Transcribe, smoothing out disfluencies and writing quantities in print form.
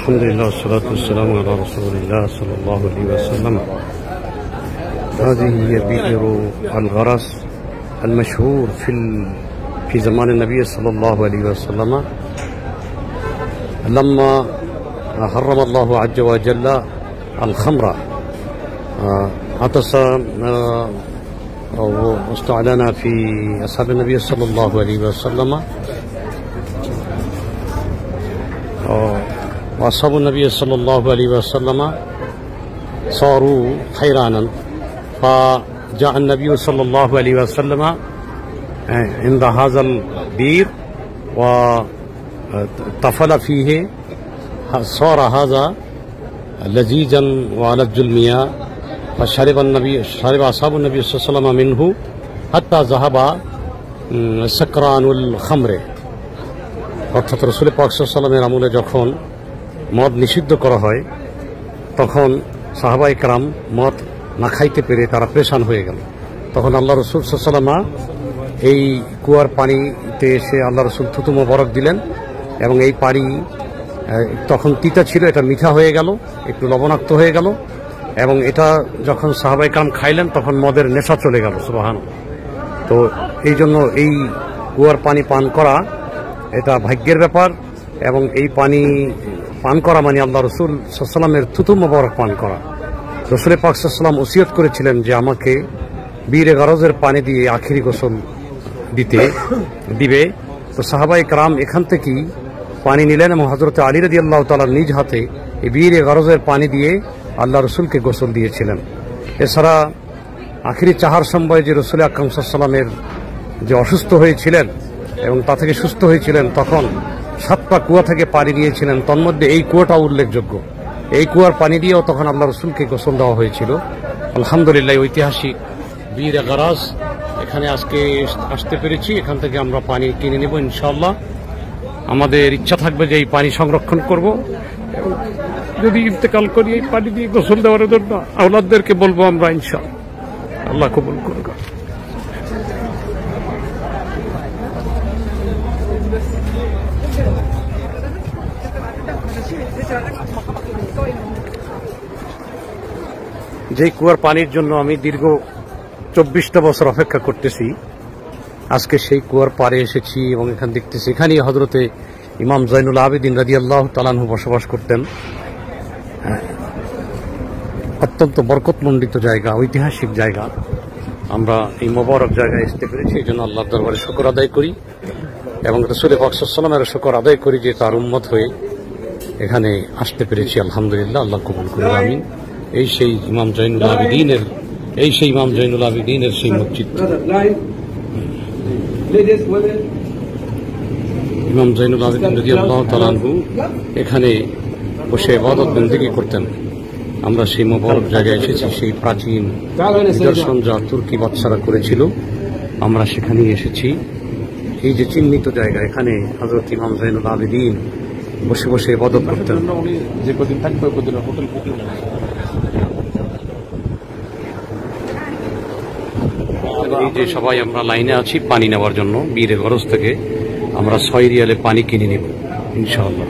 الحمد لله والصلاة والسلام على رسول الله صلى الله عليه وسلم. هذه هي بئر الغرس المشهور في زمان النبي صلى الله عليه وسلم لما حرم الله عز وجل الخمر عطس واستعلن في أصحاب النبي صلى الله عليه وسلم وأصحاب النبي صلى الله عليه وسلم صاروا حيرانا، فجاء النبي صلى الله عليه وسلم عند هذا البئر وطفل فيه، صار هذا لذيذا ولذ المياه، فشرب أصحاب النبي صلى الله عليه وسلم منه حتى ذهب سكران الخمر। অর্থাৎ রাসূল পাক সাল্লাল্লাহু আলাইহি ওয়াসাল্লামের আমলে যখন মদ নিষিদ্ধ করা হয় তখন সাহাবায়ে কেরাম মদ না খাইতে পেরে তারা পেরেশান হয়ে গেল। তখন আল্লাহ রাসূল সাল্লাল্লাহু আলাইহি ওয়াসাল্লাম এই কুয়ার পানিতে এসে আল্লাহ রাসূল থুতু মোবারক দিলেন এবং এই পানি তখন তিতা ছিল, এটা মিঠা হয়ে গেল, একটু লবণাক্ত হয়ে গেল এবং এটা যখন সাহাবায়ে কেরাম খাইলেন তখন মদের নেশা চলে গেল। সুবহানাল্লাহ। তো এই জন্য এই কুয়ার পানি পান করা এটা ভাগ্যের ব্যাপার এবং এই পানি পান করা মানে আল্লাহ রসুল সাল্লাল্লাহু আলাইহি ওয়াসাল্লামের থুতু মোবারক পান করা। রসুল পাক সাল্লাল্লাহু আলাইহি ওয়াসাল্লাম ওসিয়ত করেছিলেন যে আমাকে বীরে গরজের পানি দিয়ে আখিরি গোসল দিবে। তো সাহাবায়ে কেরাম এখান থেকেই পানি নিলেন এবং হযরত আলী রাদিয়াল্লাহু তাআলা নিজ হাতে এই বীরে গরজের পানি দিয়ে আল্লাহ রসুলকে গোসল দিয়েছিলেন। এছাড়া আখিরি চাহার সময় যে রসুল আকরাম সাল্লাল্লাহু আলাইহি ওয়াসাল্লামের যে অসুস্থ হয়েছিলেন এবং তা থেকে সুস্থ হয়েছিলেন তখন 7টা কুয়া থেকে পানি নিয়েছিলেন, তন্মধ্যে এই কুয়াটা উল্লেখযোগ্য। এই কুয়ার পানি দিয়েও তখন আল্লাহ রসুলকে গোসল দেওয়া হয়েছিল। আলহামদুলিল্লাহ, ঐতিহাসিক বীরে গরাস এখানে আজকে আসতে পেরেছি। এখান থেকে আমরা পানি কিনে নেব ইনশাআল্লাহ। আমাদের ইচ্ছা থাকবে যে এই পানি সংরক্ষণ করব এবং যদি ইন্তেকাল করি এই পানি দিয়ে গোসল দেওয়ার জন্য আওলাদদেরকে বলবো আমরা ইনশাআল্লাহ। আল্লাহ কবুল করুক। যে কুয়ার পানির জন্য আমি দীর্ঘ 24টা বছর অপেক্ষা করতেছি, আজকে সেই কুয়ার পাড়ে এসেছি এবং এখানে দেখতেছি এখানেই হযরতে ইমাম জয়নুল আবেদিন রাদিয়াল্লাহু তাআলা আনহু বসবাস করতেন। অত্যন্ত বরকতমণ্ডিত জায়গা, ঐতিহাসিক জায়গা। আমরা এই মোবারক জায়গায় আসতে পেরেছি, এই জন্য আল্লাহর দরবারে শুকর আদায় করি এবং রাসূল পাক সাল্লাল্লাহু আলাইহি ওয়াসাল্লামের শুকর আদায় করি যে তার উম্মত হয়ে এখানে আসতে পেরেছি। আলহামদুলিল্লাহ, আল্লাহ কবুল করুন, আমিন। এই সেই ইমাম জয়নুল আবেদিনের সেই মসজিদ। ইমাম জয়নুল আবেদিন রাদিয়াল্লাহু তাআলা আনহু এখানে বসে ইবাদত বন্দেগী করতেন। আমরা সেই মোবারক জায়গায় এসেছি, সেই প্রাচীন নিদর্শন যা তুর্কি বাদশারা করেছিল আমরা সেখানেই এসেছি। এই যে চিহ্নিত জায়গা, এখানে হযরত ইমাম জয়নুল আবেদিন বসে বসে ইবাদত করতেন। যে কদিন থাকবে কদিন হোটেল এই যে সবাই আমরা লাইনে আছি পানি নেওয়ার জন্য। বীরে গরজ থেকে আমরা 6 রিয়ালে পানি কিনে নেব ইনশাআল্লাহ।